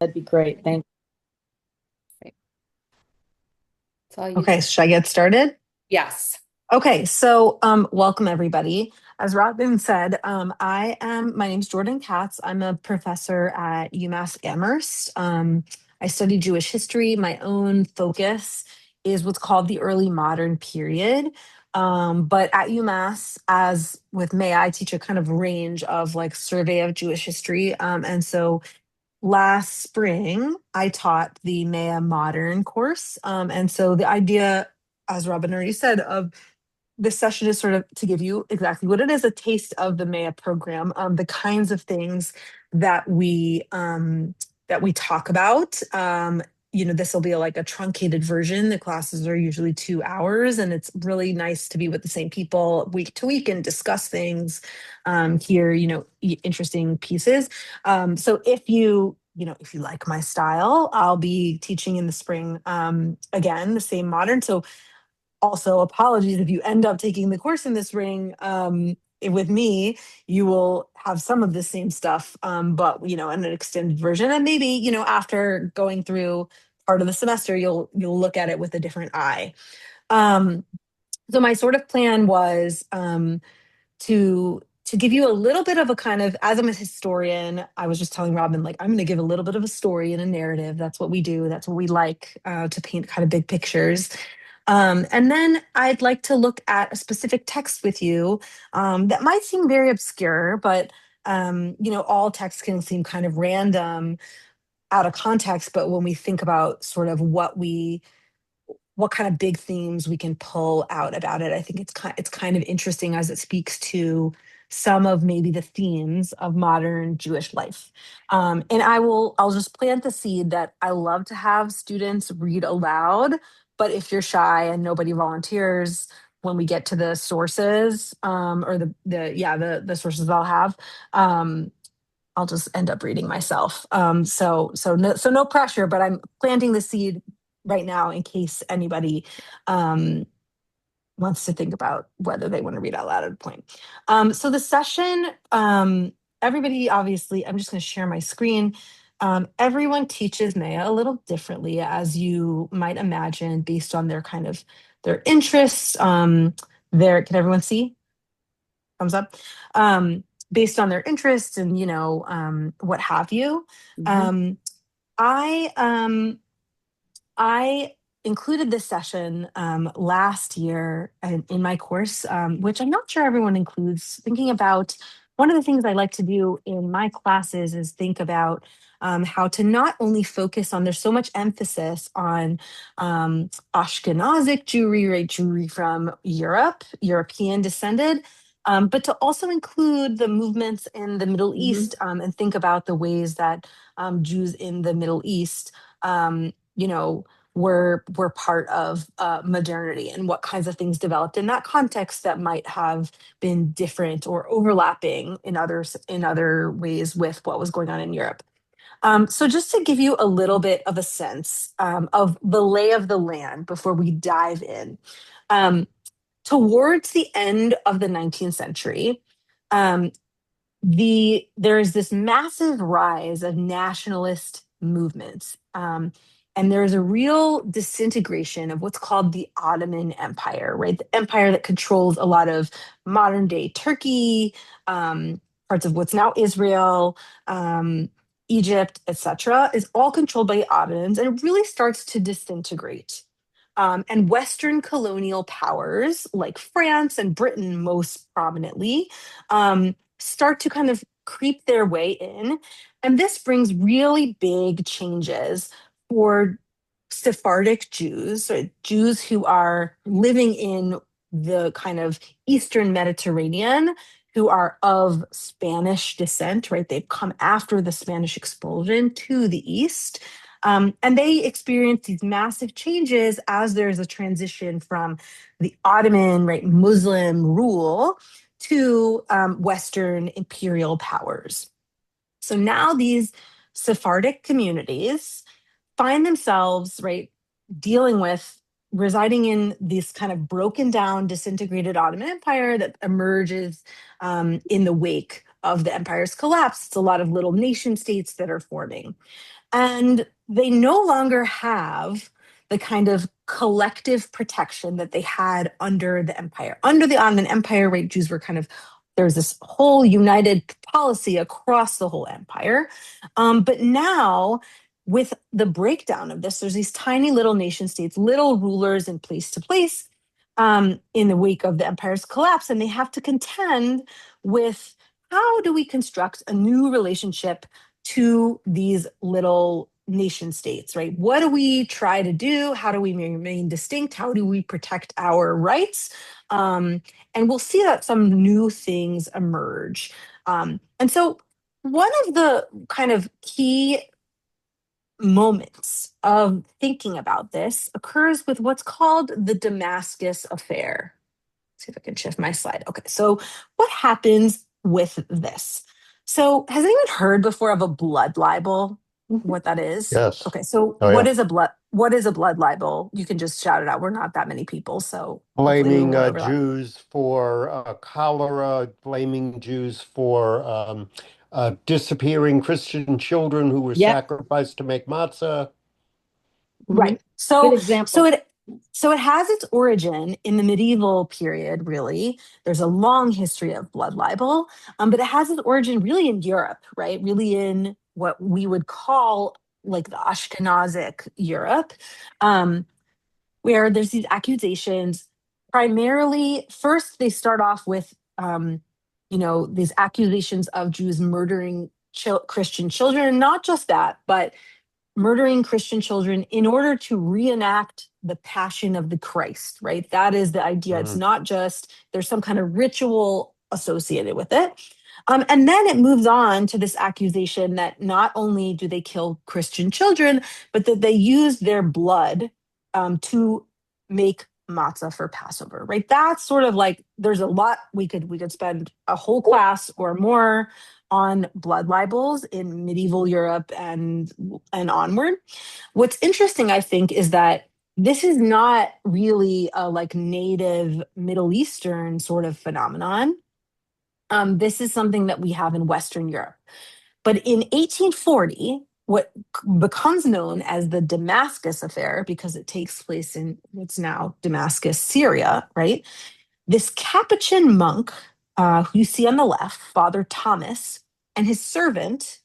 That'd be great. Thank Great. So I'll use, Okay, should I get started? yes. Okay, welcome everybody. As Robin said, my name's Jordan Katz. I'm a professor at UMass Amherst. I study Jewish history. My own focus is what's called the early modern period. But at UMass, as with May, I teach a kind of range of like survey of Jewish history. And so last spring, I taught the Maya Modern course. And so the idea, as Robin already said, of this session is sort of to give you exactly what it is, a taste of the Maya program, the kinds of things that we talk about. This will be like a truncated version. The classes are usually 2 hours, and it's really nice to be with the same people week to week and discuss things, hear, interesting pieces. So if you like my style, I'll be teaching in the spring, again, the same modern. So also apologies if you end up taking the course in this ring, with me. You will have some of the same stuff, but in an extended version, and maybe after going through part of the semester, you'll look at it with a different eye. um, so my sort of plan was, to give you a little bit of a kind of, as I'm a historian, I was just telling Robin, like, I'm going to give a little bit of a story and a narrative. That's what we do. That's what we like, to paint kind of big pictures. And then I'd like to look at a specific text with you, that might seem very obscure, but all texts can seem kind of random, out of context. But when we think about sort of what kind of big themes we can pull out about it, I think it's kind of interesting as it speaks to some of maybe the themes of modern Jewish life. And I'll just plant the seed that I love to have students read aloud, but if you're shy and nobody volunteers when we get to the sources, or the sources I'll have, um, I'll just end up reading myself. So no pressure, but I'm planting the seed right now in case anybody, um, wants to think about whether they want to read out loud at a point. So the session, everybody, obviously, I'm just going to share my screen. Everyone teaches Maya a little differently, as you might imagine, based on their kind of their interests. Can everyone see? Thumbs up. Based on their interests and what have you. Mhm. Um, I um, I included this session, last year in my course, which I'm not sure everyone includes. Thinking about one of the things I like to do in my classes is think about, how to not only focus on, there's so much emphasis on, Ashkenazic Jewry, right? Jewry from Europe, European descended. But to also include the movements in the Middle Mhm. East, and think about the ways that, Jews in the Middle East, were part of, modernity, and what kinds of things developed in that context that might have been different or overlapping in other ways with what was going on in Europe. So just to give you a little bit of a sense, of the lay of the land before we dive in, um, towards the end of the 19th century, um, there is this massive rise of nationalist movements, and there's a real disintegration of what's called the Ottoman Empire, right? The empire that controls a lot of modern day Turkey, parts of what's now Israel, Egypt, etc., is all controlled by the Ottomans, and it really starts to disintegrate. And Western colonial powers like France and Britain, most prominently, start to kind of creep their way in. And this brings really big changes for Sephardic Jews, or Jews who are living in the kind of Eastern Mediterranean, who are of Spanish descent, right? They've come after the Spanish expulsion to the East. And they experience these massive changes as there's a transition from the Ottoman, right, Muslim rule to, Western imperial powers. So now these Sephardic communities find themselves, right, dealing with residing in this kind of broken down, disintegrated Ottoman Empire that emerges, in the wake of the empire's collapse. It's a lot of little nation states that are forming. And they no longer have the kind of collective protection that they had under the empire. Under the Ottoman Empire, right, Jews were kind of, there's this whole united policy across the whole empire. But now, with the breakdown of this, there's these tiny little nation states, little rulers in place to place in the wake of the empire's collapse. And they have to contend with how do we construct a new relationship to these little nation states, right? What do we try to do? How do we remain distinct? How do we protect our rights? And we'll see that some new things emerge. And so, one of the kind of key moments of thinking about this occurs with what's called the Damascus Affair. See if I can shift my slide. Okay, so what happens with this? So, has anyone heard before of a blood libel? Mhm. What that is? Yes. Okay, so Oh, yeah. what is a blood libel? You can just shout it out. We're not that many people, so hopefully we Blaming won't overlap. Jews for cholera, blaming Jews for disappearing Christian children who were Yep. sacrificed to make matzah. Hmm. Right. Good So example. it has its origin in the medieval period, really. There's a long history of blood libel, but it has its origin really in Europe, right? Really in what we would call like the Ashkenazic Europe, um, where there's these accusations. Primarily, first they start off with, these accusations of Jews murdering Christian children, and not just that, but murdering Christian children in order to reenact the passion of the Christ, right? That is the idea. It's Mm. not just there's some kind of ritual associated with it. And then it moves on to this accusation that not only do they kill Christian children, but that they use their blood to make matzah for Passover, right? That's sort of like there's a lot we could spend a whole class or more on blood libels in medieval Europe and onward. What's interesting, I think, is that this is not really a like native Middle Eastern sort of phenomenon. This is something that we have in Western Europe. But in 1840, what becomes known as the Damascus Affair, because it takes place in what's now Damascus, Syria, right? This Capuchin monk, who you see on the left, Father Thomas, and his servant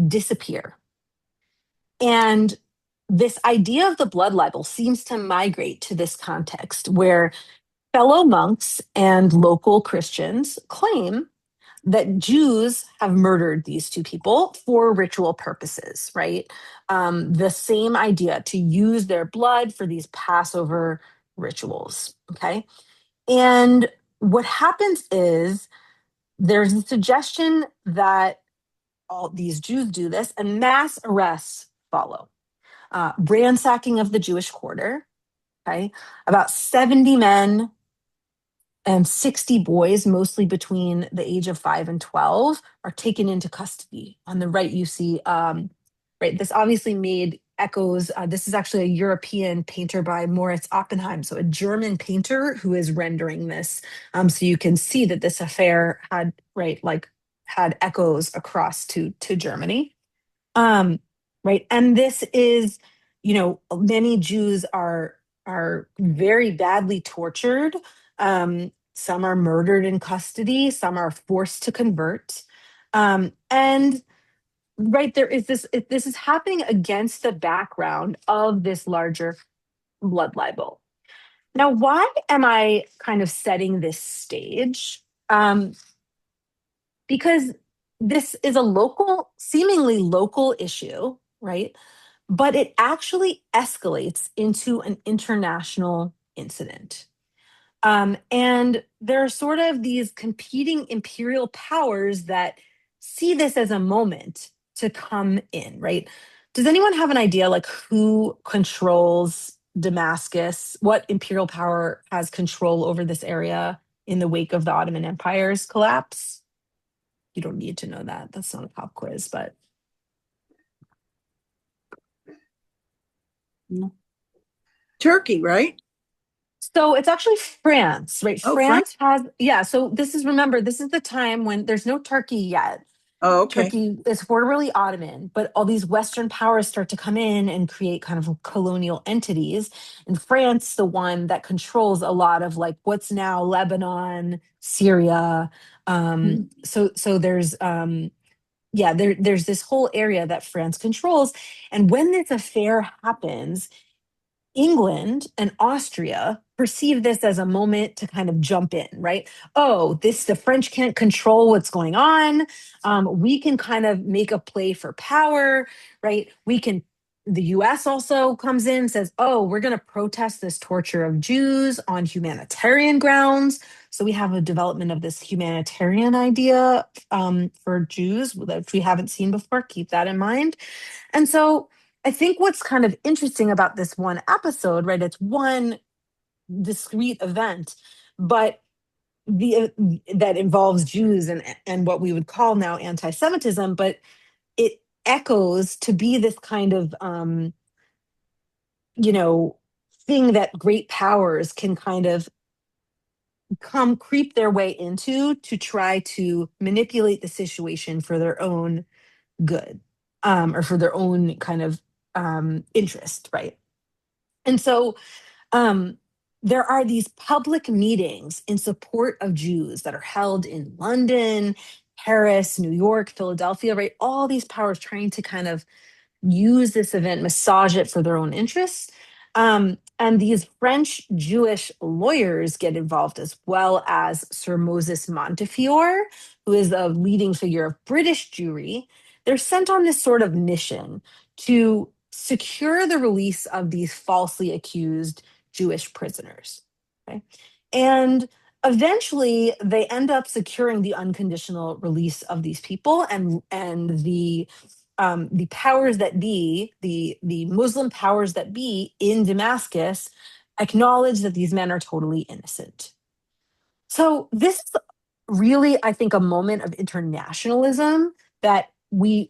disappear. And this idea of the blood libel seems to migrate to this context where fellow monks and local Christians claim that Jews have murdered these two people for ritual purposes, right? The same idea to use their blood for these Passover rituals, okay? And what happens is there's a suggestion that all these Jews do this, and mass arrests follow. Ransacking of the Jewish quarter, okay? About 70 men and 60 boys, mostly between the age of 5 and 12, are taken into custody. On the right, you see, right, this obviously made echoes. This is actually a European painter by Moritz Oppenheim, so a German painter who is rendering this. So you can see that this affair had, right, like had echoes across to Germany. Um, right. And this is, many Jews are very badly tortured. Some are murdered in custody, some are forced to convert. And right there is this is happening against the background of this larger blood libel. Now, why am I kind of setting this stage? Because this is a local, seemingly local issue, right? But it actually escalates into an international incident. And there are sort of these competing imperial powers that see this as a moment to come in, right? Does anyone have an idea like who controls Damascus? What imperial power has control over this area in the wake of the Ottoman Empire's collapse? You don't need to know that. That's not a pop quiz, but Turkey, right? so it's actually France, right? Oh, France. France has, yeah. So this is, remember, this is the time when there's no Turkey yet. Oh, okay. Turkey is formerly Ottoman, but all these Western powers start to come in and create kind of colonial entities. And France, the one that controls a lot of like what's now Lebanon, Syria. So there's there's this whole area that France controls. And when this affair happens, England and Austria perceive this as a moment to kind of jump in, right? Oh, the French can't control what's going on. We can kind of make a play for power, right? The US also comes in and says, oh, we're going to protest this torture of Jews on humanitarian grounds. So we have a development of this humanitarian idea for Jews that we haven't seen before. Keep that in mind. And so I think what's kind of interesting about this one episode, right? It's one discrete event, but the that involves Jews and what we would call now anti-Semitism, but it echoes to be this kind of you know thing that great powers can kind of come creep their way into to try to manipulate the situation for their own good, or for their own kind of interest, right? And so um, there are these public meetings in support of Jews that are held in London, Paris, New York, Philadelphia, right? All these powers trying to kind of use this event, massage it for their own interests. And these French Jewish lawyers get involved, as well as Sir Moses Montefiore, who is a leading figure of British Jewry. They're sent on this sort of mission to secure the release of these falsely accused Jewish prisoners. Okay. And eventually they end up securing the unconditional release of these people, and the powers that be, the Muslim powers that be in Damascus, acknowledge that these men are totally innocent. So this is really, I think, a moment of internationalism that we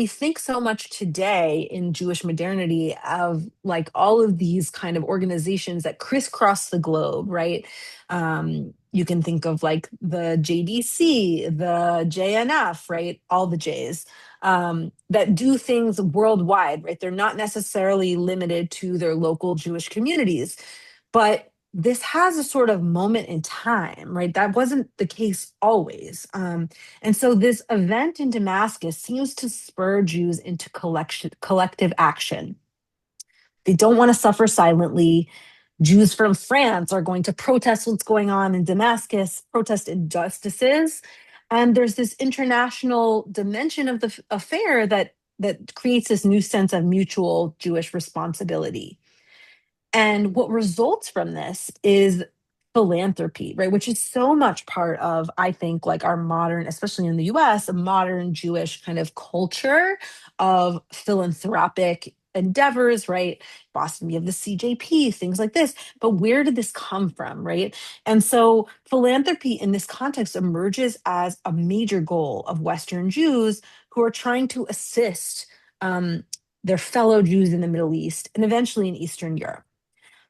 think so much today in Jewish modernity of like all of these kind of organizations that crisscross the globe, right? You can think of like the JDC, the JNF, right? All the J's that do things worldwide, right? They're not necessarily limited to their local Jewish communities, but this has a sort of moment in time, right? That wasn't the case always. And so this event in Damascus seems to spur Jews into collective action. They don't want to suffer silently. Jews from France are going to protest what's going on in Damascus, protest injustices. And there's this international dimension of the affair that creates this new sense of mutual Jewish responsibility. And what results from this is philanthropy, right? Which is so much part of, I think, like our modern, especially in the US, a modern Jewish kind of culture of philanthropic endeavors, right? Boston, we have the CJP, things like this. But where did this come from, right? And so philanthropy in this context emerges as a major goal of Western Jews who are trying to assist their fellow Jews in the Middle East and eventually in Eastern Europe.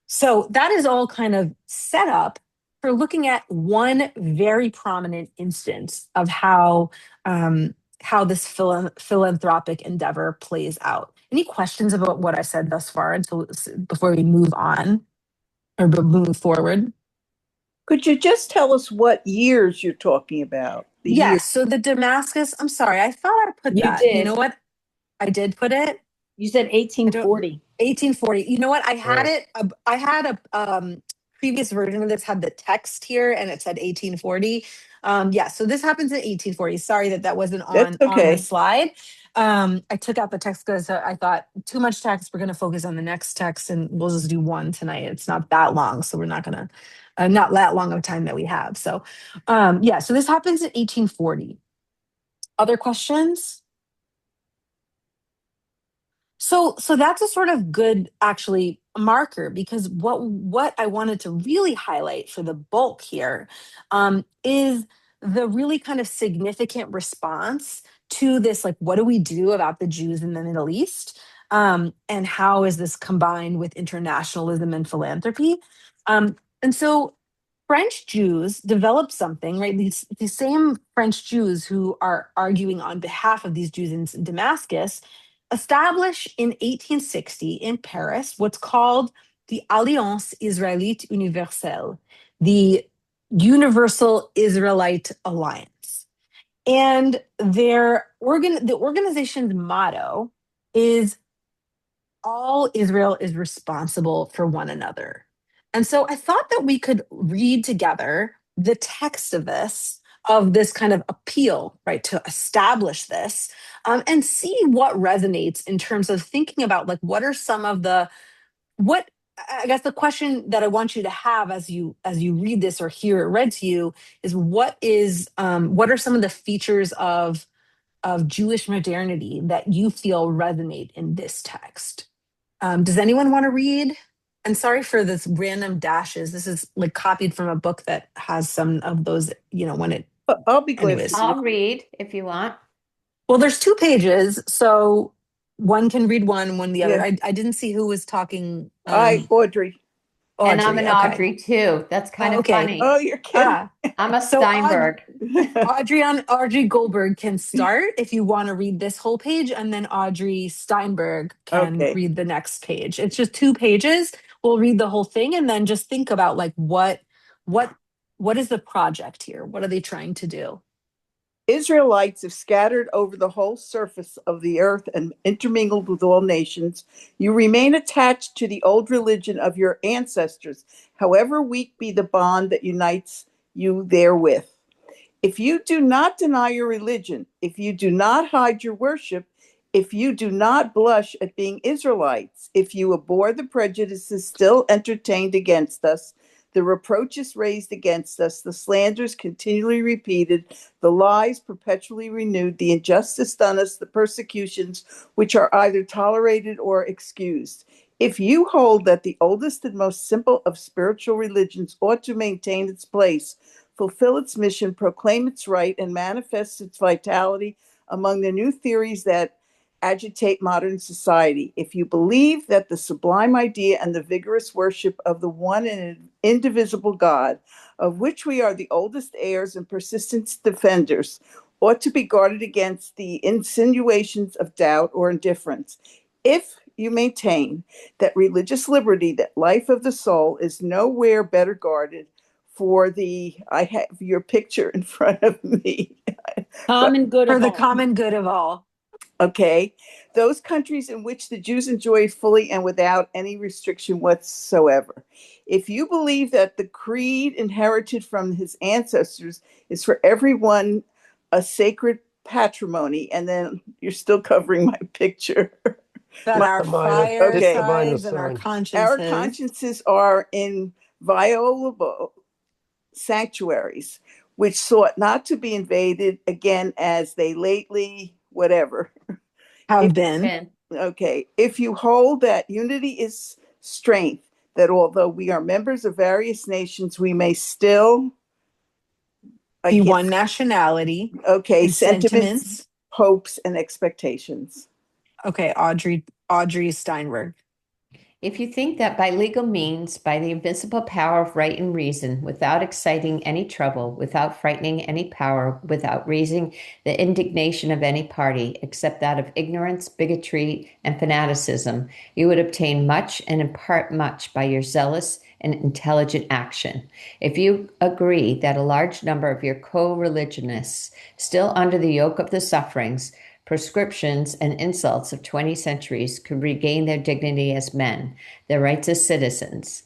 So that is all kind of set up for looking at one very prominent instance of how this philanthropic endeavor plays out. Any questions about what I said thus far before we move on or move forward? Could you just tell us what years you're talking about? The Yes. years. So the Damascus, I'm sorry, I thought I put You that. You did. know what? I did put it. You said 1840. 1840. You know what? I had Right. it. I had a previous version of this had the text here, and it said 1840. Yeah. So this happens in 1840. Sorry that wasn't That's on the okay. slide. I took out the text because I thought too much text. We're going to focus on the next text, and we'll just do one tonight. It's not that long, so we're not going to not that long of time that we have. So, yeah. So this happens in 1840. Other questions? So that's a sort of good actually marker, because what I wanted to really highlight for the bulk here is the really kind of significant response to this, like, what do we do about the Jews in the Middle East? And how is this combined with internationalism and philanthropy? And so French Jews developed something, right? These same French Jews who are arguing on behalf of these Jews in Damascus established in 1860 in Paris what's called the Alliance Israélite Universelle, the Universal Israelite Alliance. And the organization's motto is all Israel is responsible for one another. And so I thought that we could read together the text of this kind of appeal, right, to establish this, and see what resonates in terms of thinking about like what are some of what I guess the question that I want you to have as you read this or hear it read to you is what are some of the features of Jewish modernity that you feel resonate in this text? Does anyone want to read? And sorry for this random dashes. This is like copied from a book that has some of those, when it, I'll be glad anyways. to I'll read if you want. Well, there's 2 pages, so one can read one the other. Yeah. I didn't see who was talking. Audrey. And I'm an okay. Audrey too. That's kind of Okay. funny. Oh, you're kidding. I'm a So Steinberg. Audrey Goldberg can start if you want to read this whole page, and then Audrey Steinberg can Okay. read the next page. It's just 2 pages. We'll read the whole thing and then just think about like what is the project here? What are they trying to do? Israelites have scattered over the whole surface of the earth and intermingled with all nations. You remain attached to the old religion of your ancestors, however weak be the bond that unites you therewith. If you do not deny your religion, if you do not hide your worship, if you do not blush at being Israelites, if you abhor the prejudices still entertained against us, the reproaches raised against us, the slanders continually repeated, the lies perpetually renewed, the injustice done us, the persecutions which are either tolerated or excused. If you hold that the oldest and most simple of spiritual religions ought to maintain its place, fulfill its mission, proclaim its right, and manifest its vitality among the new theories that agitate modern society. If you believe that the sublime idea and the vigorous worship of the one and indivisible God, of which we are the oldest heirs and persistent defenders, ought to be guarded against the insinuations of doubt or indifference. If you maintain that religious liberty, that life of the soul, is nowhere better guarded I have your picture in front of me. Common good For of the all. common good of all. Okay. Those countries in which the Jews enjoy fully and without any restriction whatsoever. If you believe that the creed inherited from his ancestors is for everyone a sacred patrimony, and then you're still covering my picture. That My, our The minus, just the minus firesides and our sign. our consciences. consciences are inviolable sanctuaries, which sought not to be invaded again as they lately, whatever. Have been. And Okay, if you hold that unity is strength, that although we are members of various nations, we may still Be one nationality. Okay, and sentiments, hopes, and expectations. Okay, Audrey Steinberg. if you think that by legal means, by the invincible power of right and reason, without exciting any trouble, without frightening any power, without raising the indignation of any party, except that of ignorance, bigotry, and fanaticism, you would obtain much and impart much by your zealous and intelligent action. If you agree that a large number of your co-religionists, still under the yoke of the sufferings, prescriptions, and insults of 20 centuries could regain their dignity as men, their rights as citizens.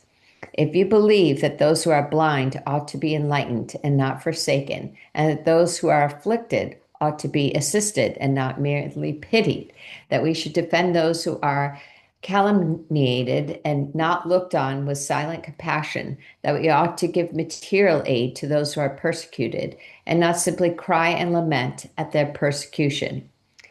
If you believe that those who are blind ought to be enlightened and not forsaken, and that those who are afflicted ought to be assisted and not merely pitied, that we should defend those who are calumniated and not looked on with silent compassion, that we ought to give material aid to those who are persecuted, and not simply cry and lament at their persecution.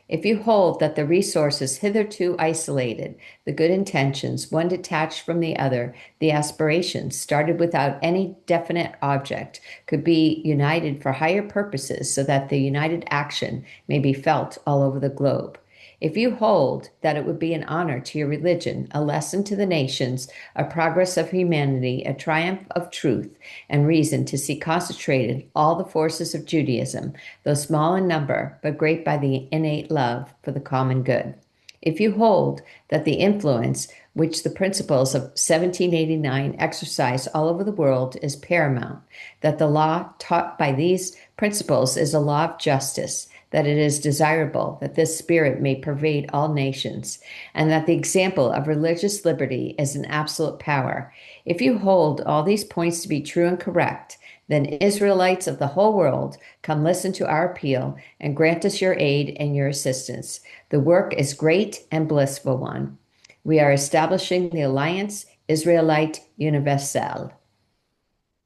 If you hold that the resources hitherto isolated, the good intentions, one detached from the other, the aspirations started without any definite object, could be united for higher purposes so that the united action may be felt all over the globe. If you hold that it would be an honor to your religion, a lesson to the nations, a progress of humanity, a triumph of truth and reason to see concentrated all the forces of Judaism, though small in number, but great by the innate love for the common good. If you hold that the influence which the principles of 1789 exercise all over the world is paramount, that the law taught by these principles is a law of justice, that it is desirable that this spirit may pervade all nations, and that the example of religious liberty is an absolute power. If you hold all these points to be true and correct, then Israelites of the whole world, come listen to our appeal and grant us your aid and your assistance. The work is great and blissful one. We are establishing the Alliance Israelite Universelle.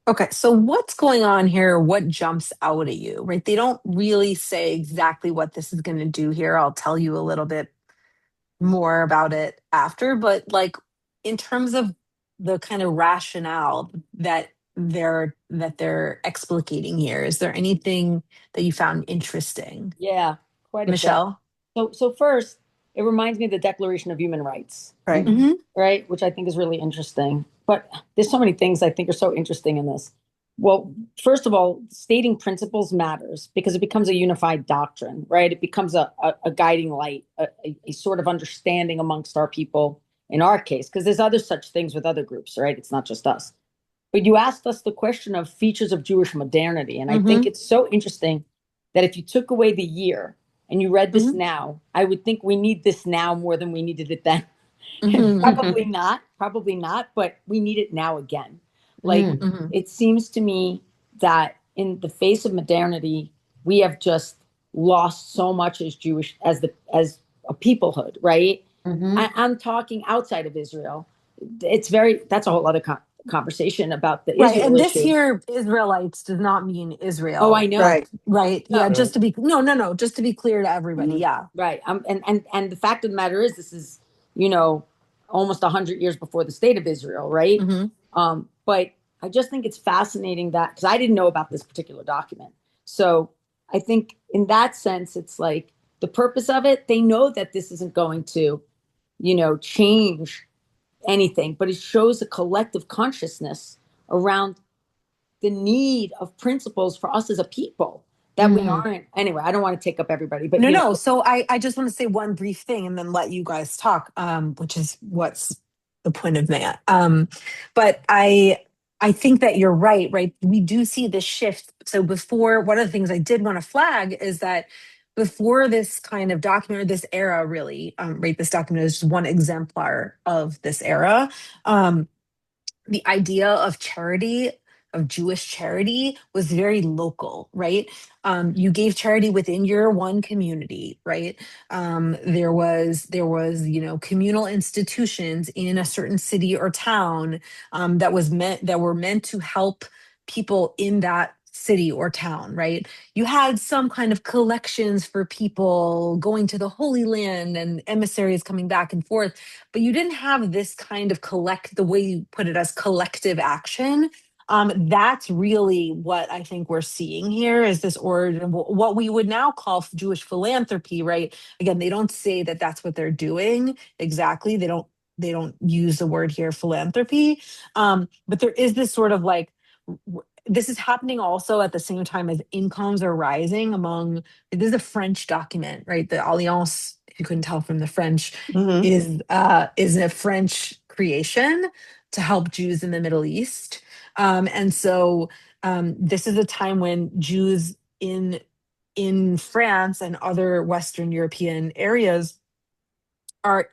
Okay, so what's going on here? What jumps out at you, right? They don't really say exactly what this is going to do here. I'll tell you a little bit more about it after, but like in terms of the kind of rationale that they're explicating here, is there anything that you found interesting? Yeah, quite a bit. Michelle? So first, it reminds me of the Declaration of Human Rights, Right. Mhm. right? Which I think is really interesting. But there's so many things I think are so interesting in this. Well, first of all, stating principles matters because it becomes a unified doctrine, right? It becomes a guiding light, a sort of understanding amongst our people in our case, because there's other such things with other groups, right? It's not just us. But you asked us the question of features of Jewish modernity. And I think it's so interesting that if you took away the year and you read this now, I would think we need this now more than we needed it then. Probably not, but we need it now again. Like it seems to me that in the face of modernity, we have just lost so much as Jewish as a peoplehood, right? I'm talking outside of Israel. That's a whole other conversation about the Right, Israel and this issue. here, Israelites does not mean Israel. Oh, I know. Right. Right. Yeah, No. just to be no, just to be clear to everybody. Yeah. Right. And the fact of the matter is, this is, almost 100 years before the state of Israel, right? But I just think it's fascinating that, because I didn't know about this particular document. So I think in that sense, it's like the purpose of it, they know that this isn't going to, change anything, but it shows a collective consciousness around the need of principles for us as a people that we aren't. Anyway, I don't want to take up everybody, but No. So I just want to say one brief thing and then let you guys talk, which is what's the point of that. But I think that you're right, right? We do see this shift. So before, one of the things I did want to flag is that before this kind of document, or this era really, right, this document is just one exemplar of this era. The idea of charity, of Jewish charity, was very local, right? You gave charity within your one community, right? There was communal institutions in a certain city or town, that were meant to help people in that city or town, right? You had some kind of collections for people going to the Holy Land and emissaries coming back and forth, but you didn't have this kind of the way you put it, as collective action. That's really what I think we're seeing here, is this origin of what we would now call Jewish philanthropy, right? Again, they don't say that that's what they're doing exactly. They don't use the word here, philanthropy. But there is this sort of like, this is happening also at the same time as incomes are rising among, this is a French document, right? The Alliance, if you couldn't tell from the French, is a French creation to help Jews in the Middle East. And so this is a time when Jews in France and other Western European areas have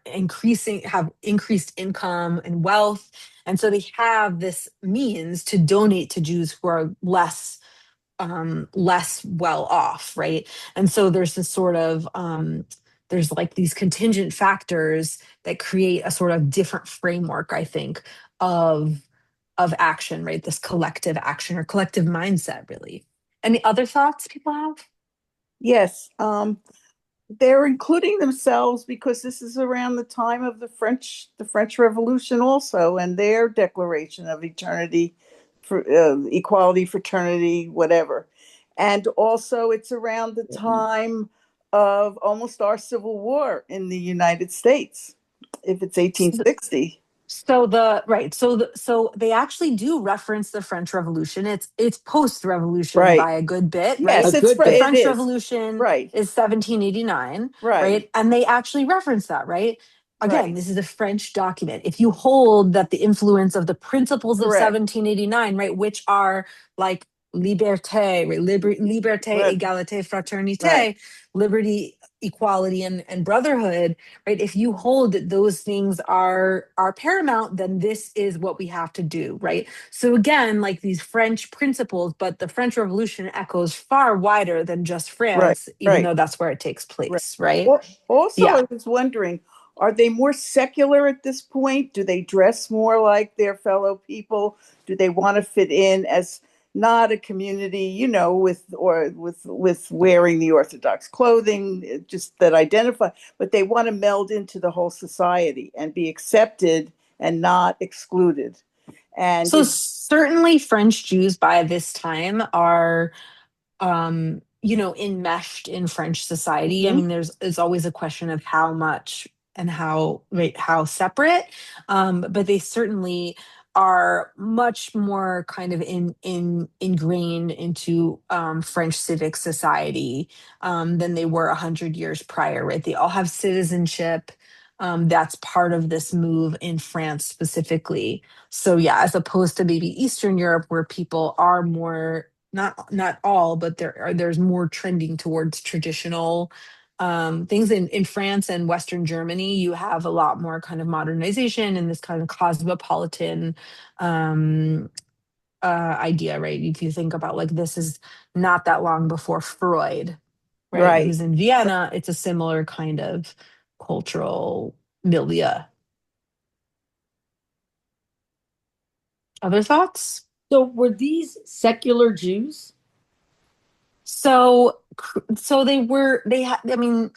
increased income and wealth, and so they have this means to donate to Jews who are less well off, right? And so there's this sort of there's like these contingent factors that create a sort of different framework, I think, of action, right? This collective action or collective mindset, really. Any other thoughts people have? Yes. They're including themselves because this is around the time of the French Revolution also, and their declaration of eternity, for equality, fraternity, whatever. And also it's around the time of almost our Civil War in the United States, if it's 1860. So they actually do reference the French Revolution. It's post-revolution Right. by a good bit, Yes, right? A it's good bit. The it French is. Revolution Right. is 1789, Right. right? And they actually reference that, right? Again, Right. this is a French document. If you hold that the influence of the principles of Correct. 1789, right, which are like liberté, right? Liberté, Right. égalité, fraternité, Right. liberty, equality, and brotherhood, right? If you hold that those things are paramount, then this is what we have to do, right? So again, like these French principles, but the French Revolution echoes far wider than just Right. France, even Right. though that's where it takes Right. place, right? Also, Yeah. I was wondering, are they more secular at this point? Do they dress more like their fellow people? Do they want to fit in as not a community, with wearing the Orthodox clothing, just that identify, but they want to meld into the whole society and be accepted and not excluded. And So certainly French Jews by this time are enmeshed in French society. I Mhm. mean, there's always a question of how much and how separate, but they certainly are much more kind of ingrained into French civic society than they were 100 years prior. Right? They all have citizenship. That's part of this move in France specifically. So yeah, as opposed to maybe Eastern Europe, where people are more not all, but there's more trending towards traditional things in France and Western Germany. You have a lot more kind of modernization and this kind of cosmopolitan um, idea, right? If you think about like this is not that long before Freud, right? Right. Who's in Vienna? It's a similar kind of cultural milieu. Other thoughts? So were these secular Jews? So they had, I mean,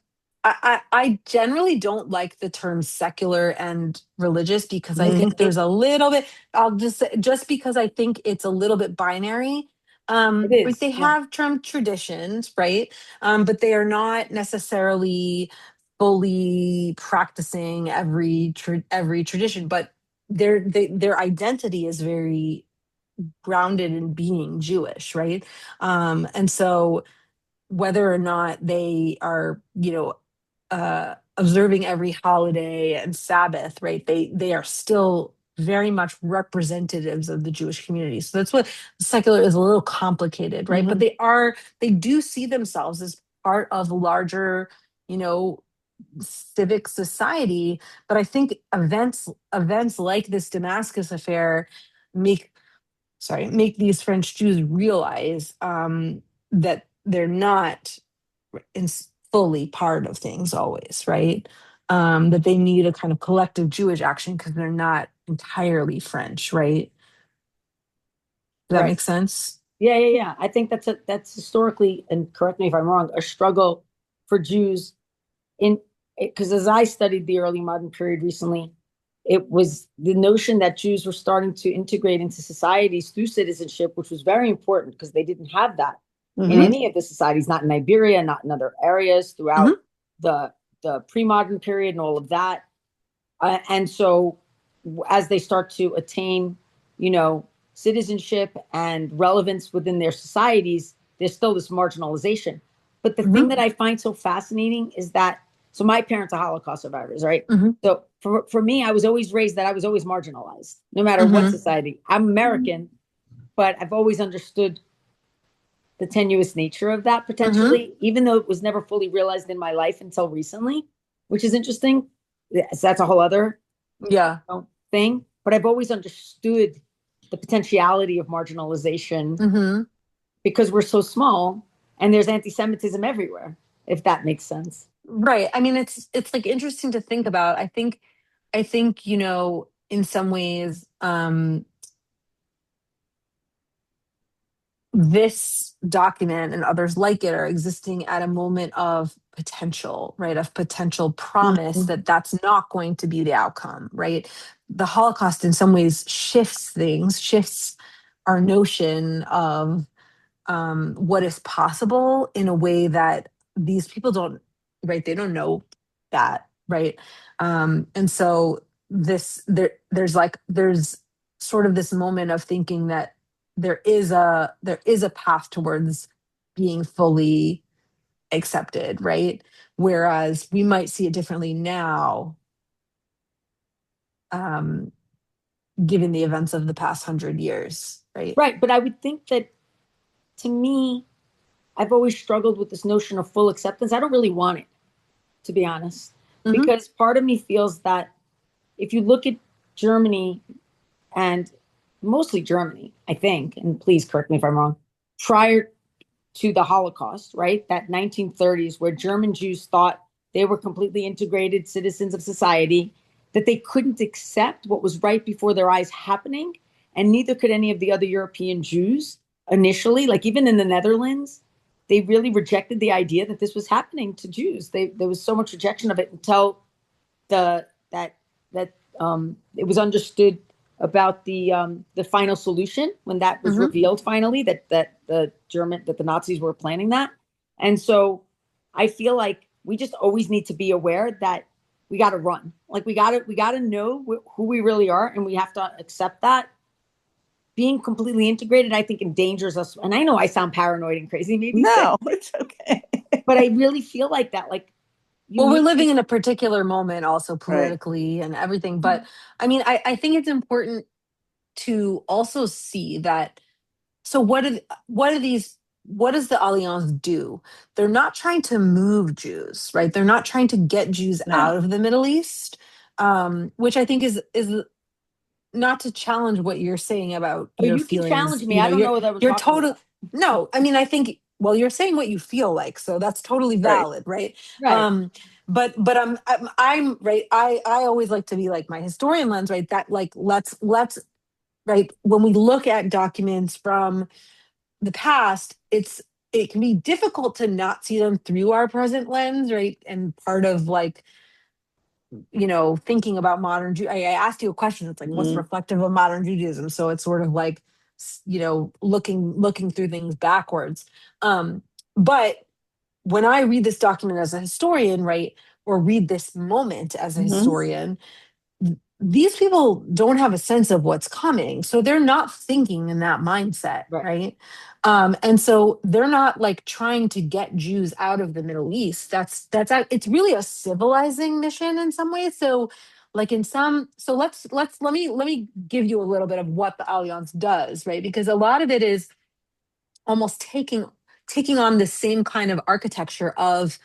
I generally don't like the term secular and religious because I think Mhm. there's a little bit, I'll just say, just because I think it's a little bit binary. It But is. they Yeah. have traditions, right? But they are not necessarily fully practicing every tradition, but their identity is very grounded in being Jewish, right? And so whether or not they are, observing every holiday and Sabbath, right? They are still very much representatives of the Jewish community. So that's what secular is a little complicated, right? But Mhm. they do see themselves as part of a larger, you know, civic society. But I think events like this Damascus affair make make these French Jews realize that they're not fully part of things always, right? That they need a kind of collective Jewish action because they're not entirely French, right? Does that Right. make sense? Yeah. I think that's historically, and correct me if I'm wrong, a struggle for Jews in because as I studied the early modern period recently, it was the notion that Jews were starting to integrate into societies through citizenship, which was very important because they didn't have that in Mhm. any of the societies, not in Iberia, not in other areas throughout Mhm. the pre-modern period and all of that. And so as they start to attain, citizenship and relevance within their societies, there's still this marginalization. But the thing Mhm. that I find so fascinating is that, so my parents are Holocaust survivors, right? Mhm. So for me, I was always raised that I was always marginalized, no matter what Mhm. society. I'm American, but I've always understood the tenuous nature of that Mhm. potentially, even though it was never fully realized in my life until recently, which is interesting. Yes, that's a whole other Yeah. thing. But I've always understood the potentiality of marginalization Mhm. because we're so small and there's anti-Semitism everywhere, if that makes sense. Right. I mean, it's like interesting to think about. I think, in some ways, this document and others like it are existing at a moment of potential, right? Of potential promise Mhm. that that's not going to be the outcome, right? The Holocaust, in some ways, shifts things, shifts our notion of what is possible in a way that these people don't, right? They don't know that, right? And so there's sort of this moment of thinking that there is a path towards being fully accepted, right? Whereas we might see it differently now, um, given the events of the past 100 years, right? Right. But I would think that, to me, I've always struggled with this notion of full acceptance. I don't really want it, to be honest, Mhm. because part of me feels that if you look at Germany, and mostly Germany, I think, and please correct me if I'm wrong, prior to the Holocaust, right? That 1930s, where German Jews thought they were completely integrated citizens of society, that they couldn't accept what was right before their eyes happening. And neither could any of the other European Jews initially. Like even in the Netherlands, they really rejected the idea that this was happening to Jews. There was so much rejection of it until the that that it was understood about the final solution, when that was Mhm. revealed finally, that the Nazis were planning that. And so I feel like we just always need to be aware that we got to run. Like we got to know who we really are, and we have to accept that. Being completely integrated, I think, endangers us. And I know I sound paranoid and crazy, maybe, No, it's okay. but I really feel like that. Like Well, we're need living in a particular moment also Right. politically and everything. But I mean, I think it's important to also see that. So what does the Alliance do? They're not trying to move Jews, right? They're not trying to get Jews No. out of the Middle East, which I think is not to challenge what you're saying about Oh, your you can feelings. challenge me. I don't know what I was You're talking total. about. No, I mean, I think, well, you're saying what you feel like, so that's totally Right. valid, right? Right. But I'm right. I always like to be like my historian lens, right? That like let's right, when we look at documents from the past, it can be difficult to not see them through our present lens, right? And part of like, thinking about modern I asked you a question. It's like, what's Mhm. reflective of modern Judaism? So it's sort of like, looking through things backwards. But when I read this document as a historian, right, or read this moment as a Mhm. historian, these people don't have a sense of what's coming, so they're not thinking in that mindset, Right. right? And so they're not like trying to get Jews out of the Middle East. It's really a civilizing mission in some ways. So like in some so let me give you a little bit of what the Alliance does, right? Because a lot of it is almost taking on the same kind of architecture of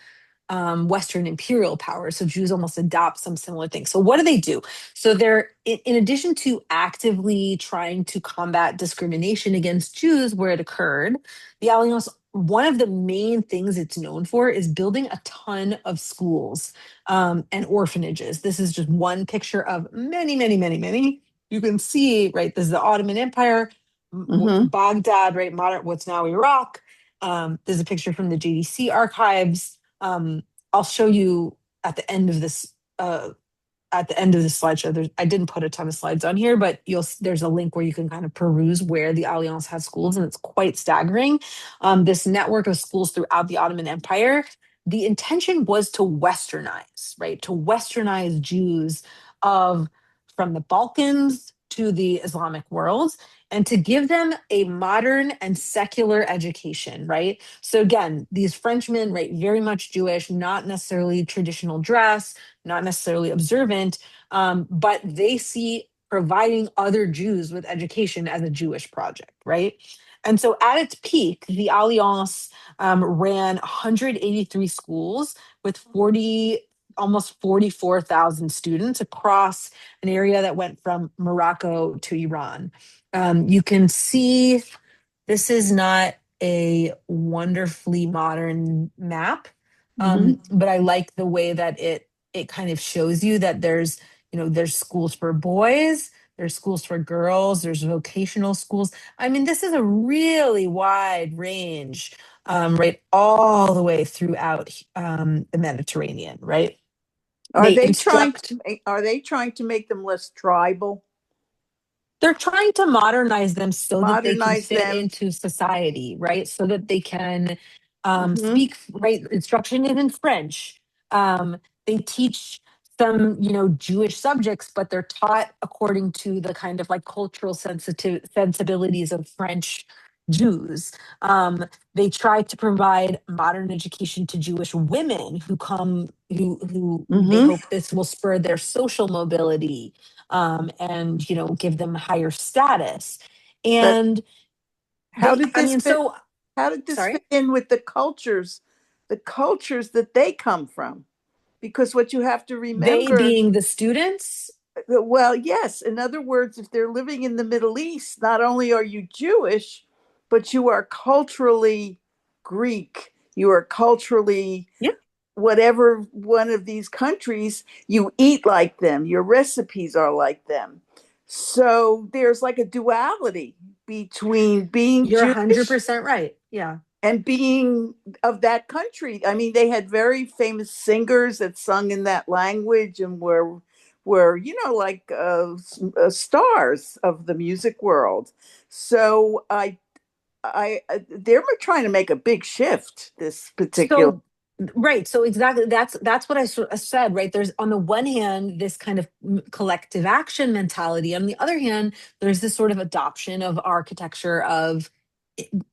Western imperial power. So Jews almost adopt some similar things. So what do? So they're, in addition to actively trying to combat discrimination against Jews where it occurred, the Alliance, one of the main things it's known for is building a ton of schools and orphanages. This is just one picture of many, many, many, many. You can see, right, this is the Ottoman Empire, Mhm. Baghdad, right, modern, what's now Iraq. There's a picture from the JDC archives. I'll show you at the end of this slideshow. I didn't put a ton of slides on here, but there's a link where you can kind of peruse where the Alliance has schools, and it's quite staggering. This network of schools throughout the Ottoman Empire, the intention was to westernize, right? To westernize Jews of from the Balkans to the Islamic world, and to give them a modern and secular education, right? So again, these Frenchmen, right, very much Jewish, not necessarily traditional dress, not necessarily observant, but they see providing other Jews with education as a Jewish project, right? And so at its peak, the Alliance ran 183 schools with almost 44,000 students across an area that went from Morocco to Iran. You can see this is not a wonderfully modern map, Mhm. but I like the way that it kind of shows you that there's schools for boys, there's schools for girls, there's vocational schools. I mean, this is a really wide range, right, all the way throughout the Mediterranean, right? Are They they trying instruct. to make them less tribal? They're trying to modernize them so that they can Modernize fit them? into society, right? So that they can Mhm. speak, right? Instruction is in French. They teach some, Jewish subjects, but they're taught according to the kind of like cultural sensibilities of French Jews. They try to provide modern education to Jewish women who they Mhm. hope this will spur their social mobility, and give them higher status. But And how they, did I this mean, fit? so How did this sorry. fit in with the cultures that they come from? Because what you have to They remember, being the students. well, yes, in other words, if they're living in the Middle East, not only are you Jewish, but you are culturally Greek. You are culturally Yeah. whatever one of these countries, you eat like them, your recipes are like them. So there's like a duality between being You're Jewish 100% right. Yeah. and being of that country. I mean, they had very famous singers that sung in that language and were like stars of the music world. So they're trying to make a big shift. This particular. So right, so exactly that's what I sort of said, right? There's on the one hand this kind of collective action mentality. On the other hand, there's this sort of adoption of architecture of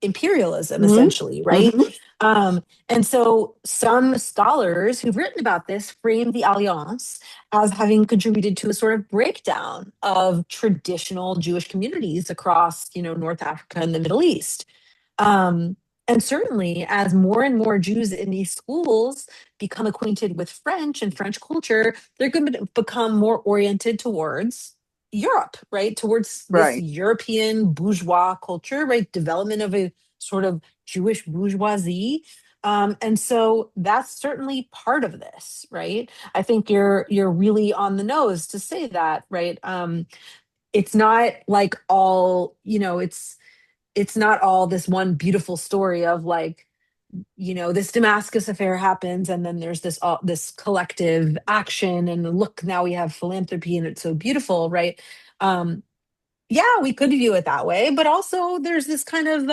imperialism, Mhm. essentially, right? Mhm. And so some scholars who've written about this frame the Alliance as having contributed to a sort of breakdown of traditional Jewish communities across, North Africa and the Middle East. Um, and certainly, as more and more Jews in these schools become acquainted with French and French culture, they're going to become more oriented towards Europe, right? Towards this Right. European bourgeois culture, right? Development of a sort of Jewish bourgeoisie. And so that's certainly part of this, right? I think you're really on the nose to say that, right? It's not like all, it's not all this one beautiful story of like, this Damascus affair happens and then there's this collective action and look, now we have philanthropy and it's so beautiful, right? um yeah, we could view it that way, but also there's this kind of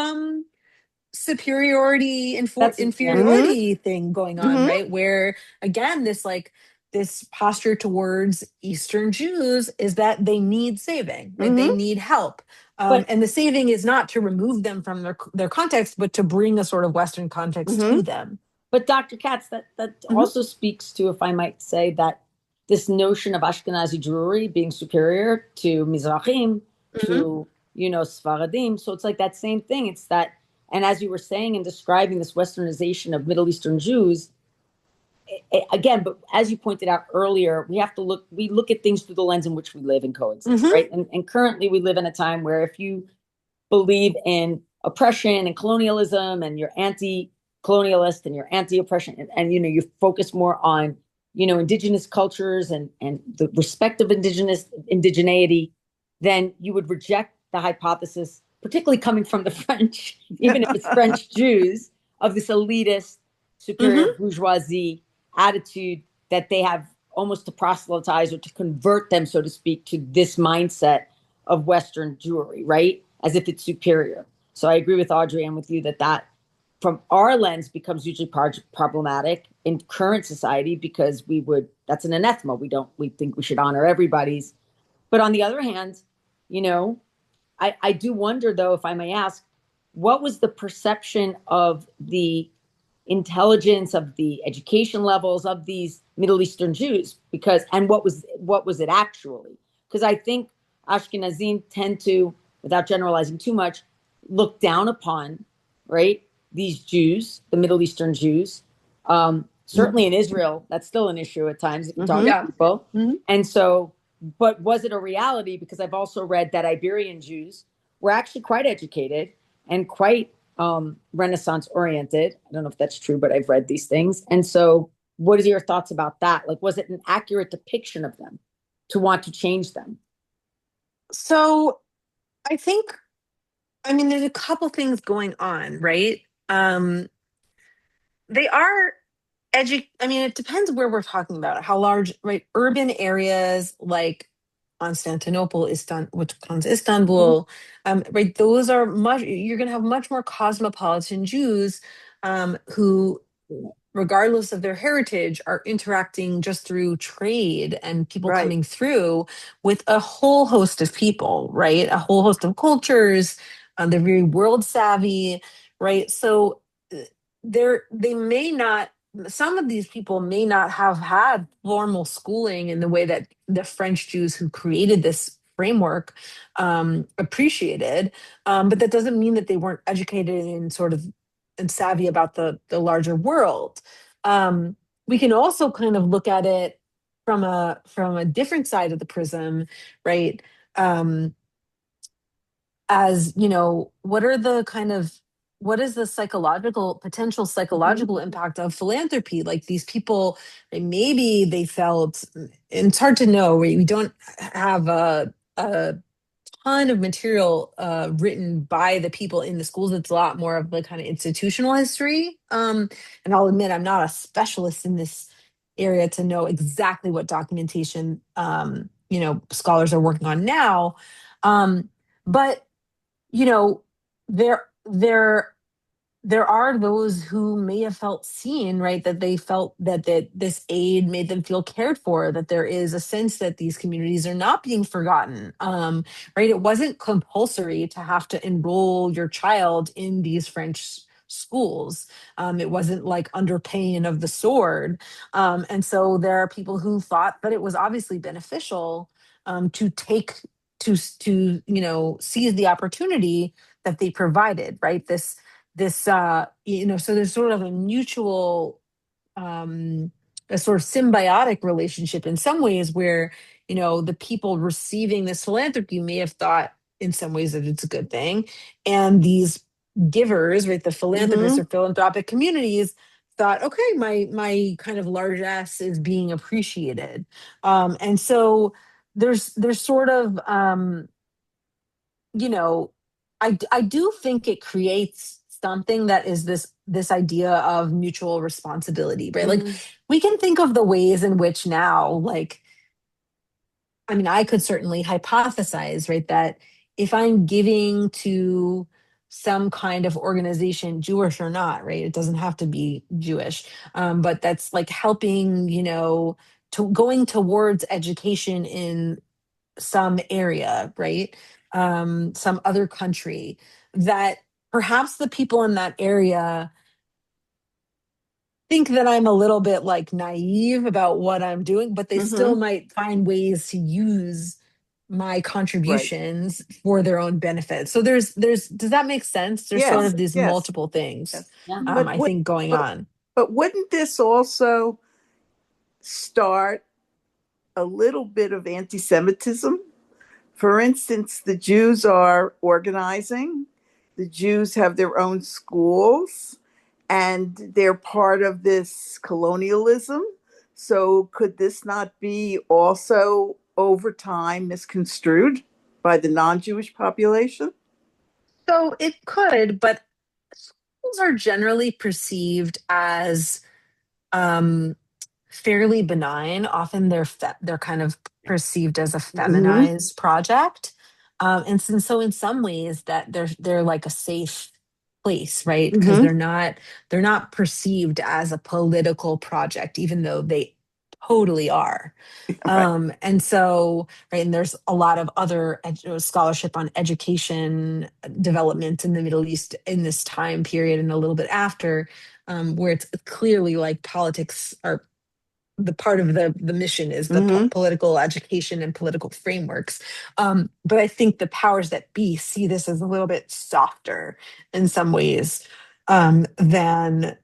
superiority and Yeah. Mhm. inferiority thing going on, Mhm. right? Where again, this posture towards Eastern Jews is that they need saving, right? They Mhm. need help. But And the saving is not to remove them from their context, but to bring a sort of Western context Mhm. to them. Dr. Katz, that Mhm. also speaks to, if I might say, that this notion of Ashkenazi Jewry being superior to Mizrahim, Mhm. to Sfaradim. So it's like that same thing. It's that, and as you were saying and describing this Westernization of Middle Eastern Jews, again, but as you pointed out earlier, we look at things through the lens in which we live and coexist, Mhm. right? And currently we live in a time where if you believe in oppression and colonialism and you're anti-colonialist and you're anti-oppression and you focus more on indigenous cultures and the respect of indigeneity, then you would reject the hypothesis, particularly coming from the French, even if it's French Jews, of this elitist superior Mhm. bourgeoisie attitude that they have almost to proselytize or to convert them, so to speak, to this mindset of Western Jewry, right? As if it's superior. So I agree with Audrey and with you that from our lens becomes usually problematic in current society because that's an anathema. We think we should honor everybody's. But on the other hand, I do wonder though, if I may ask, what was the perception of the intelligence, of the education levels of these Middle Eastern Jews? And what was it actually? Because I think Ashkenazim tend to, without generalizing too much, look down upon, right, these Jews, the Middle Eastern Jews. Certainly in Israel, that's still an issue at times if you talk to Yeah. people. Mhm. And so, but was it a reality? Because I've also read that Iberian Jews were actually quite educated and quite Renaissance oriented. I don't know if that's true, but I've read these things. And so, what are your thoughts about that? Like, was it an accurate depiction of them to want to change them? So I think, I mean, there's a couple things going on, right? They are I mean, it depends where we're talking about, how large, right? Urban areas like Constantinople, which becomes Istanbul, right? Those are you're going to have much more cosmopolitan Jews who, regardless of their heritage, are interacting just through trade and people Right. coming through with a whole host of people, right? A whole host of cultures. They're very world savvy, right? So they may not, some of these people may not have had formal schooling in the way that the French Jews who created this framework appreciated, but that doesn't mean that they weren't educated in sort of and savvy about the larger world. We can also kind of look at it from a different side of the prism, right? As you know, what is the potential psychological impact of philanthropy? Like these people, maybe they felt, and it's hard to know. We don't have a ton of material written by the people in the schools. It's a lot more of the kind of institutional history. And I'll admit, I'm not a specialist in this area to know exactly what documentation scholars are working on now. But you know, there there are those who may have felt seen, right? That they felt that this aid made them feel cared for, that there is a sense that these communities are not being forgotten, right? It wasn't compulsory to have to enroll your child in these French schools. It wasn't like under pain of the sword. And so there are people who thought that it was obviously beneficial to take to seize the opportunity that they provided, right? So there's sort of a mutual a sort of symbiotic relationship in some ways where the people receiving this philanthropy may have thought in some ways that it's a good thing, and these givers, right, the philanthropists Mm-hmm. or philanthropic communities thought, okay, my kind of largesse is being appreciated. And so there's sort of you know, I do think it creates something that is this idea of mutual responsibility, right? Like we can think of the ways in which now, like, I mean, I could certainly hypothesize, right, that if I'm giving to some kind of organization, Jewish or not, right, it doesn't have to be Jewish, but that's like helping, to going towards education in some area, right? Some other country, that perhaps the people in that area think that I'm a little bit like naive about what I'm doing, but they still Mm-hmm. might find ways to use my Right. contributions for their own benefit. So does that make sense? There's sort Yes. of these Yes. multiple things, Yes. Yeah. But I what? think going But on. but wouldn't this also start a little bit of anti-Semitism? For instance, the Jews are organizing. The Jews have their own schools, and they're part of this colonialism. So, could this not be also over time misconstrued by the non Jewish population? So it could, but schools are generally perceived as um fairly benign. Often they're kind of perceived as a Mm-hmm. feminized project, so in some ways that they're like a safe place, right? Because Mm-hmm. they're not perceived as a political project, even though they totally are. Right. And so, right, and there's a lot of other scholarship on education development in the Middle East in this time period and a little bit after, where it's clearly like politics are the part of the mission is the Mm-hmm. political education and political frameworks. But I think the powers that be see this as a little bit softer in some ways than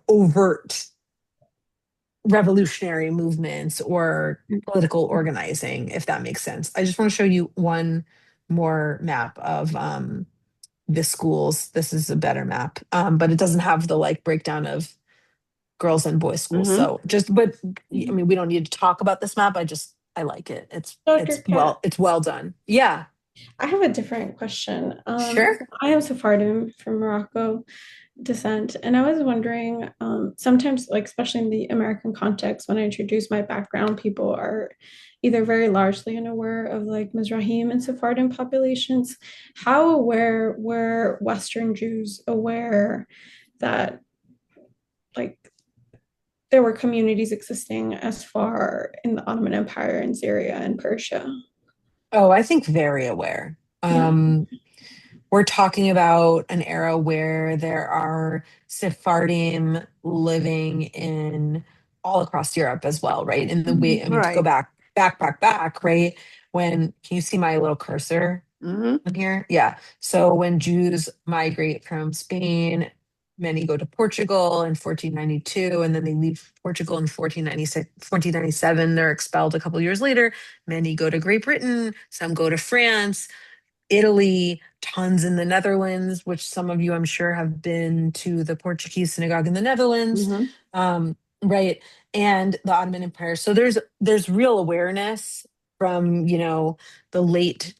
overt revolutionary movements or political organizing, if that makes sense. I just want to show you one more map of the schools. This is a better map, but it doesn't have the like breakdown of girls and boys schools. Mm-hmm. So but I mean, we don't need to talk about this map. I like it. Dr. Katz, It's well done. Yeah, I have a different question. sure. I am Sephardim from Morocco descent, and I was wondering, sometimes, like especially in the American context, when I introduce my background, people are either very largely unaware of like Mizrahim and Sephardim populations. How aware were Western Jews aware that like there were communities existing as far in the Ottoman Empire in Syria and Persia? Oh, I think very aware. Yeah. We're talking about an era where there are Sephardim living in all across Europe as well, right? In the way, I mean, to go Right. back, right? When, can you see my little cursor Hmm. on here? Yeah. So when Jews migrate from Spain, many go to Portugal in 1492, and then they leave Portugal in 1496, 1497. They're expelled a couple years later. Many go to Great Britain, some go to France. Italy, tons in the Netherlands, which some of you I'm sure have been to the Portuguese synagogue in the Netherlands, Hmm. right? And the Ottoman Empire. So there's real awareness from, you know, the late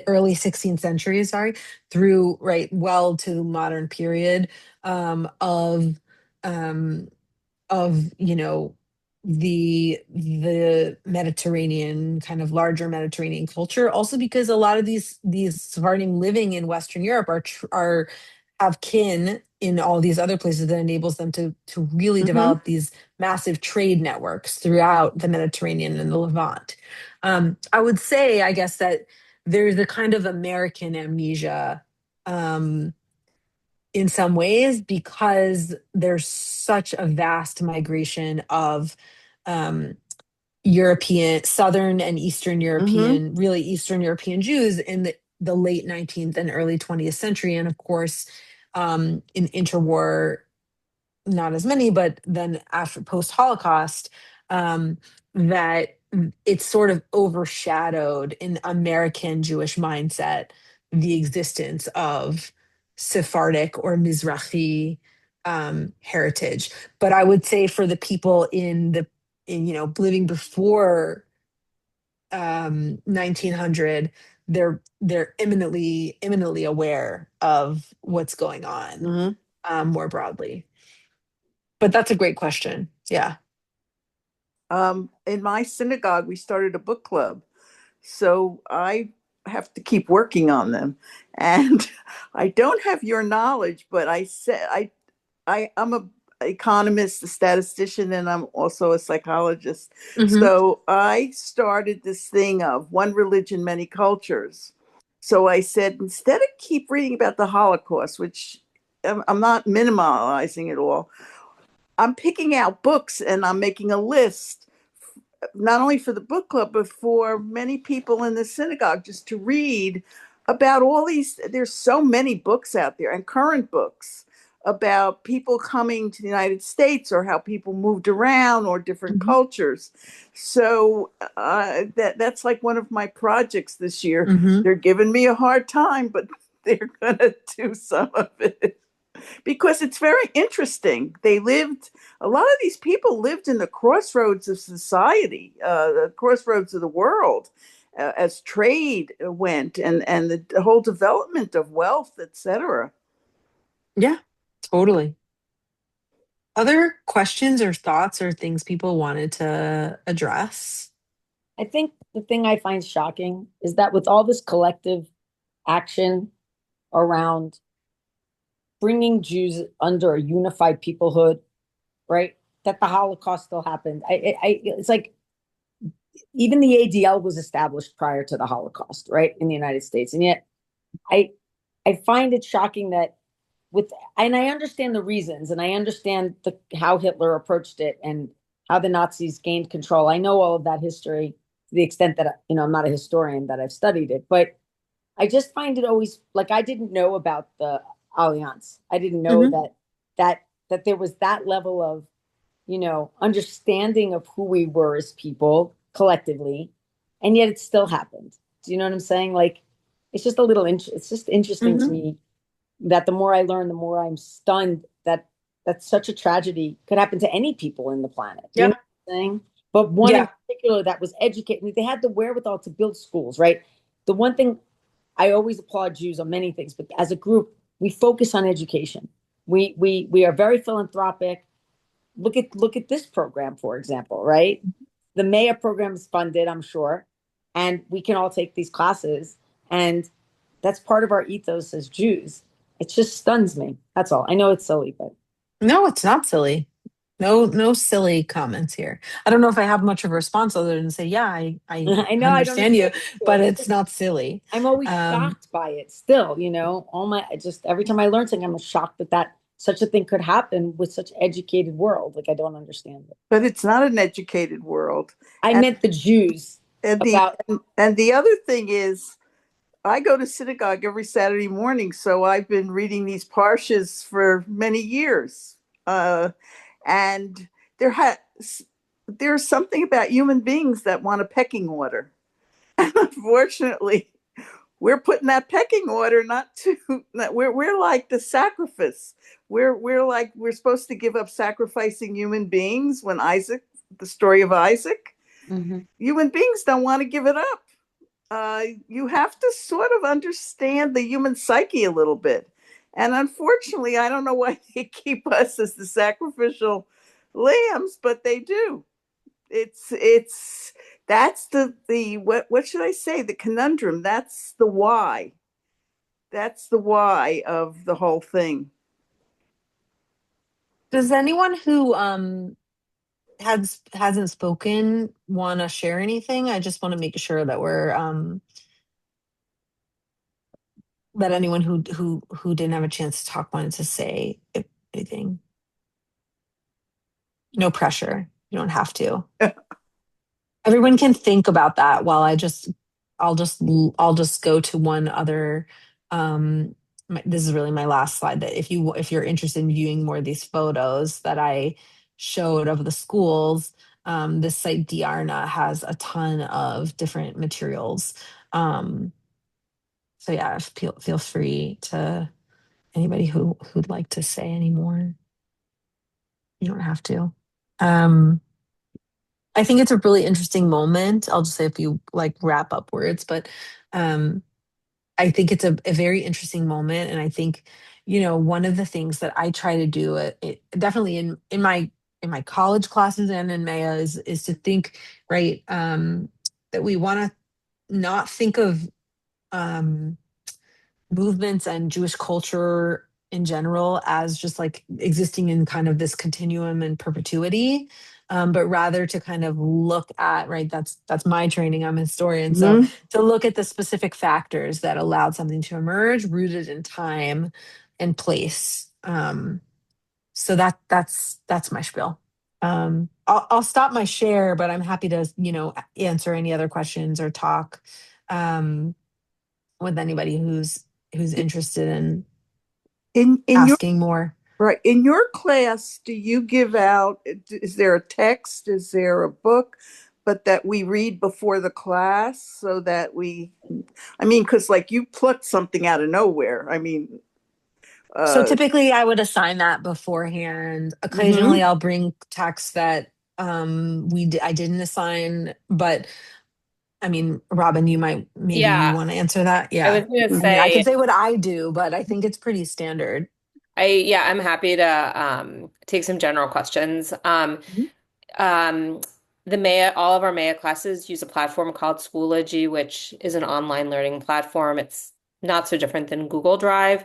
early 16th century, sorry, through right well to the modern period um, of um, you know, the Mediterranean, kind of larger Mediterranean culture. Also because a lot of these Sephardim living in Western Europe are have kin in all these other places that enables them to really Hmm. develop these massive trade networks throughout the Mediterranean and the Levant. I would say, I guess, that there's a kind of American amnesia um, in some ways because there's such a vast migration of um, European, Southern and Eastern Hmm. European, really Eastern European Jews in the late 19th and early 20th century. And of course, in interwar, not as many, but then after post Holocaust, that it's sort of overshadowed in American Jewish mindset the existence of Sephardic or Mizrahi heritage. But I would say for the people in you know living before 1900, they're imminently aware of what's going on Hmm. more broadly. But that's a great question. Yeah. In my synagogue, we started a book club. So I have to keep working on them. And I don't have your knowledge, but I'm a economist, a statistician, and I'm also a psychologist. Hmm. So I started this thing of one religion, many cultures. So I said, instead of keep reading about the Holocaust, which I'm not minimalizing it all, I'm picking out books and I'm making a list, not only for the book club, but for many people in the synagogue, just to read about all these. There's so many books out there and current books about people coming to the United States or how people moved around or different Hmm. cultures. So that's like one of my projects this year. Hmm. They're giving me a hard time, but they're going to do some of it because it's very interesting. A lot of these people lived in the crossroads of society, the crossroads of the world, as trade went and the whole development of wealth, etc. Yeah, totally. Other questions or thoughts or things people wanted to address? I think the thing I find shocking is that with all this collective action around bringing Jews under a unified peoplehood, right? That the Holocaust still happened. It's like even the ADL was established prior to the Holocaust, right, in the United States, and yet I I find it shocking that with and I understand the reasons and I understand how Hitler approached it and how the Nazis gained control. I know all of that history to the extent that I'm not a historian that I've studied it, but I just find it always like I didn't know about the Alliance. I didn't know Hmm. that there was that level of understanding of who we were as people collectively, and yet it still happened. Do you know what I'm saying? Like, it's just it's just interesting to Hmm. me that the more I learn, the more I'm stunned that such a tragedy could happen to any people in the planet. Do you know Yeah. what I'm saying? But one in Yeah. particular that was educated, they had the wherewithal to build schools, right? The one thing I always applaud Jews on many things, but as a group, we focus on education. We are very philanthropic. Look at this program, for example, right? The Maya program is funded, I'm sure, and we can all take these classes, and that's part of our ethos as Jews. It just stuns me. That's all. I know it's silly, but No, it's not silly. No silly comments here. I don't know if I have much of a response other than say, yeah, I I know I don't understand you, expect you to. but It's it's just not silly. I'm always Um, shocked by it still, all my I just every time I learn something, I'm shocked that such a thing could happen with such educated world. Like I don't understand it. But it's not an educated world. I And meant the Jews and the about and the other thing is I go to synagogue every Saturday morning, so I've been reading these parshas for many years. And there has there's something about human beings that want a pecking order. And unfortunately, we're putting that pecking order not to we're like the sacrifice. We're like we're supposed to give up sacrificing human beings when Isaac, the story of Isaac, Mhm. human beings don't want to give it up. You have to sort of understand the human psyche a little bit. And unfortunately, I don't know why they keep us as the sacrificial lambs, but they do. It's that's the what should I say? The conundrum. That's the why. That's the why of the whole thing. does anyone who hasn't spoken want to share anything? I just want to make sure that we're that anyone who didn't have a chance to talk wanted to say if anything. No pressure. You don't have to. Everyone can think about that while I'll just I'll just go to one other this is really my last slide, that if you're interested in viewing more of these photos that I showed of the schools, this site Diarna has a ton of different materials. Um, so yeah, feel free to anybody who'd like to say any more. You don't have to. Um, I think it's a really interesting moment. I'll just say a few like wrap up words, but um, I think it's a very interesting moment. And I think, one of the things that I try to do definitely in my college classes and in Maya is to think, right, that we want to not think of um, movements and Jewish culture in general as just like existing in kind of this continuum and perpetuity, but rather to kind of look at, right, that's my training. I'm a historian, so Mm-hmm. to look at the specific factors that allowed something to emerge, rooted in time and place. So that's my spiel. I'll stop my share, but I'm happy to answer any other questions or talk um, with anybody who's interested in In your asking more. right in your class, do you give out? Is there a text? Is there a book? But that we read before the class so that I mean, because like you plucked something out of nowhere. I mean, So uh, typically I would assign that beforehand. mm-hmm, Occasionally I'll bring texts that I didn't assign, but I mean, Robin, maybe you Yeah, want to answer that? I was Yeah. gonna I mean, I say, can say what I do, but I think it's pretty standard. yeah, I'm happy to take some general questions. Mhm. Um, all of our Maya classes use a platform called Schoology, which is an online learning platform. It's not so different than Google Drive.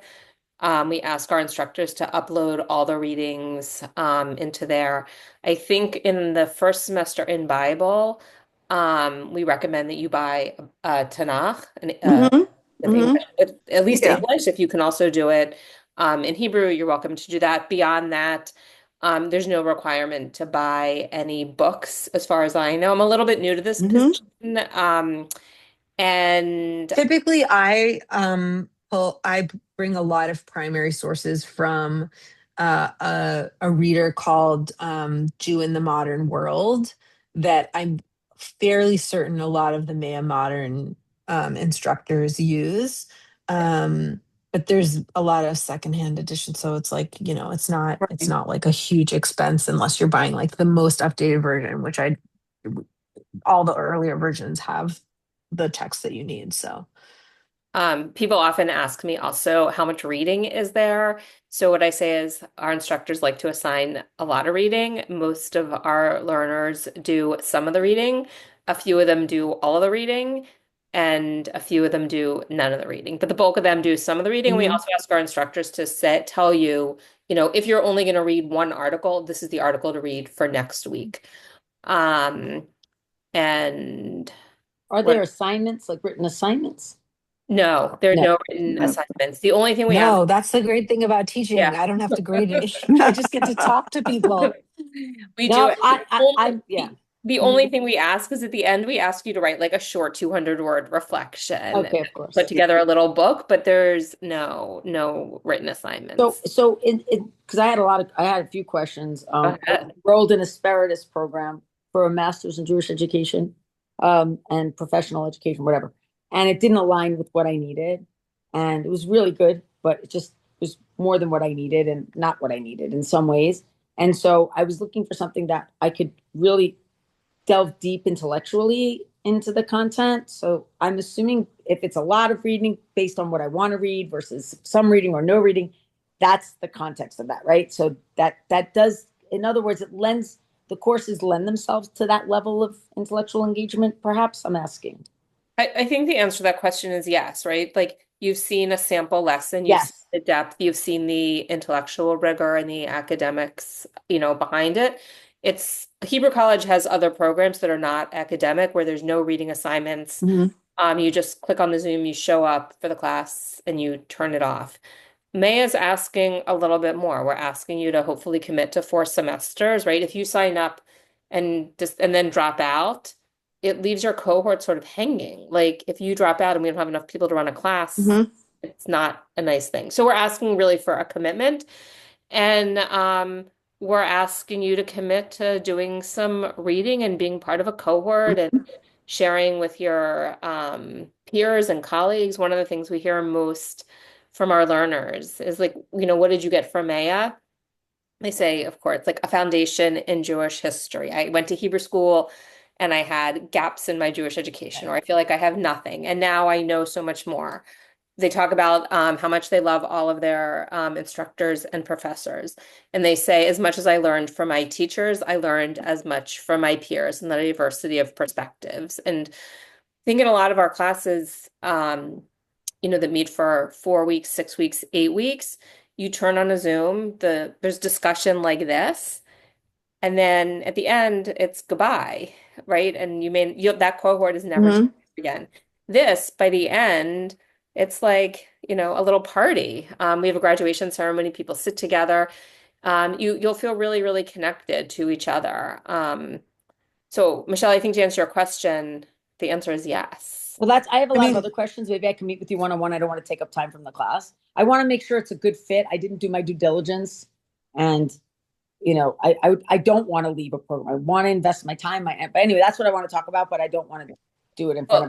We ask our instructors to upload all the readings into there. I think in the first semester in Bible, we recommend that you buy a Tanakh, mm-hmm, with mm-hmm, English, at least yeah, English. If you can also do it in Hebrew, you're welcome to do that. Beyond that, there's no requirement to buy any books, as far as I know. I'm a little bit new to this mm-hmm, position, and Typically, I bring a lot of primary sources from a reader called Jew in the Modern World that I'm fairly certain a lot of the Maya Modern instructors use. Um, but there's a lot of secondhand editions, so it's like, it's right. not like a huge expense unless you're buying like the most updated version, which all the earlier versions have the text that you need. So people often ask me also how much reading is there. So what I say is our instructors like to assign a lot of reading. Most of our learners do some of the reading. A few of them do all of the reading. and a few of them do none of the reading. But the bulk of them do some of the reading. We Mhm. also ask our instructors to tell you, if you're only going to read one article, this is the article to read for next week. And Are what? there assignments, like written assignments? No, there are No. no written No. assignments. The only thing we ask, No, that's the great thing about teaching. yeah, I don't have to grade anything. I just get to talk to people. we do No, it. yeah. The only thing we ask is at the end, we ask you to write like a short 200-word reflection, Okay, of course. put together a little book, but there's no written assignments. So because I had a few questions. Go ahead. Enrolled in a Asparagus program for a master's in Jewish education, and professional education, whatever. And it didn't align with what I needed. And it was really good, but it just was more than what I needed and not what I needed in some ways. And so I was looking for something that I could really delve deep intellectually into the content. So I'm assuming if it's a lot of reading based on what I want to read versus some reading or no reading, that's the context of that, right? So that does, in other words, the courses lend themselves to that level of intellectual engagement, perhaps, I'm asking. I think the answer to that question is yes, right? Like you've seen a sample lesson, you've seen Yes. the depth, you've seen the intellectual rigor and the academics, behind it. It's Hebrew College has other programs that are not academic where there's no reading assignments. Mhm. You just click on the Zoom, you show up for the class, and you turn it off. May is asking a little bit more. We're asking you to hopefully commit to 4 semesters, right? If you sign up and then drop out, it leaves your cohort sort of hanging. Like if you drop out and we don't have enough people to run a class, Mhm. it's not a nice thing. So we're asking really for a commitment, and we're asking you to commit to doing some reading and being part of a cohort and sharing with your peers and colleagues. One of the things we hear most from our learners is like, what did you get from Maya? They say, of course, like a foundation in Jewish history. I went to Hebrew school and I had gaps in my Jewish education, or I feel like I have nothing. And now I know so much more. They talk about how much they love all of their instructors and professors. And they say, as much as I learned from my teachers, I learned as much from my peers and the diversity of perspectives. And I think in a lot of our classes, that meet for 4 weeks, 6 weeks, 8 weeks, you turn on a Zoom, there's discussion like this, and then at the end, it's goodbye, right? And that cohort is never Mhm. again. This, by the end, it's like, a little party. We have a graduation ceremony, people sit together. You'll feel really, really connected to each other. So Michelle, I think to answer your question, the answer is yes. Well, I have a I lot of mean, other questions. Maybe I can meet with you one-on-one. I don't want to take up time from the class. I want to make sure it's a good fit. I didn't do my due diligence, and I don't want to leave a program. I want to invest my time. But anyway, that's what I want to talk about. But I don't want to do it in front Well, of